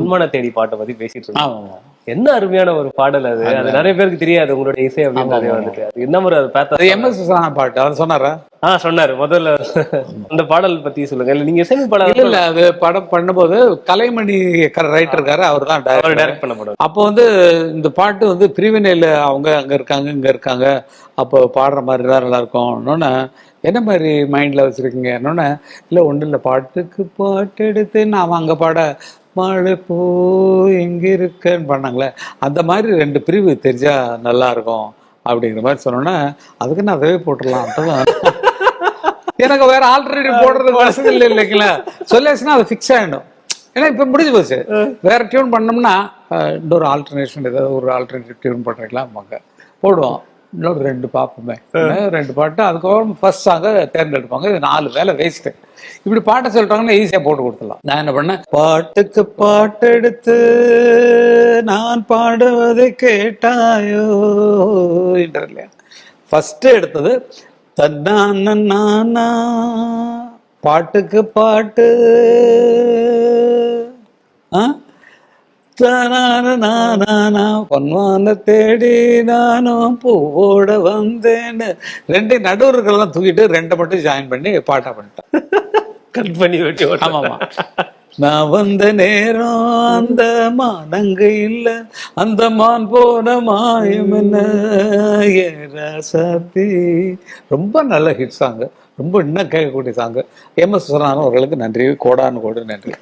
பொன்மான தேடி பாட்டை பத்தி பேசிட்டு இருக்கோம். ஆமா என்ன அருமையான ஒரு பாடல் அது. அது நிறைய பேருக்கு தெரியாது உங்களுடைய இசை அப்படின்றதே வந்துட்டு. அது என்ன முறை அதை பார்த்தா MS பாட்டு அவர் சொன்னாரா? சொன்னாரு முதல்ல. அந்த பாடல் பத்தி சொல்லுங்க. இல்ல நீங்க இசை பாடல் இல்ல அது படம் பண்ணும்போது கலைமணி ரைட்டர் இருக்காரு, அவர் தான் டைரக்ட் பண்ண படம். அப்போ வந்து இந்த பாட்டு வந்து பிரிவினையில அவங்க அங்க இருக்காங்க இங்க இருக்காங்க, அப்போ பாடுற மாதிரி தான் நல்லா இருக்கும். என்ன மாதிரி மைண்ட்ல வச்சிருக்கீங்க? இல்ல ஒண்ணு இல்ல, பாட்டுக்கு பாட்டு எடுத்து நான் அங்க பாட மழை போ எங்க இருக்கன்னு பண்ணாங்களே, அந்த மாதிரி 2 பிரிவு தெரிஞ்சா நல்லா இருக்கும் அப்படிங்கிற மாதிரி சொன்னோன்னா, அதுக்கு நான் அதவே போட்டுடலாம். அப்பதான் எனக்கு வேற ஆல்டர்னேட்டிவ் போடுறதுக்கு வசதி இல்லை இல்லைங்களா, சொல்லியாச்சுன்னா அது ஃபிக்ஸ் ஆகிடும். ஏன்னா இப்ப முடிஞ்சு போச்சு. வேற டியூன் பண்ணோம்னா இன்னொரு ஆல்டர்னேஷன் ஏதாவது ஒரு ஆல்டர்னேட்டிவ் டியூன் பண்றீங்களா போடுவோம். இன்னொரு 2 பார்ப்போமே, 2 பாட்டு, அதுக்கப்புறம் ஃபர்ஸ்ட் சாங்க தேர்ந்தெடுப்பாங்க. இது 4 வேலை வேஸ்ட்டு. இப்படி பாட்டை சொல்லிட்டாங்கன்னா ஈஸியா போட்டு கொடுத்துடலாம். நான் என்ன பண்ணேன், பாட்டுக்கு பாட்டு எடுத்து நான் பாடுவதை கேட்டாயோ இல்லையா. ஃபர்ஸ்ட் எடுத்தது தன்னானா பாட்டுக்கு பாட்டு, பொன்மான தேடி நானும் பூவோட வந்தேன்னு 2 நடுவர்கள்லாம் தூக்கிட்டு 2 மட்டும் ஜாயின் பண்ணி பாட்டா பண்ணிட்டேன். கட் பண்ணி வெட்டி. ஆமாமா. நான் வந்த நேரம் அந்த மானங்க இல்ல, அந்த மான் போன மாயம் என்ன ராசாத்தி. ரொம்ப நல்ல ஹிட் சாங்கு, ரொம்ப இன்னும் கேட்கக்கூடிய சாங்கு. MS அவர்களுக்கு நன்றி, கோடானு கோடு நன்றி.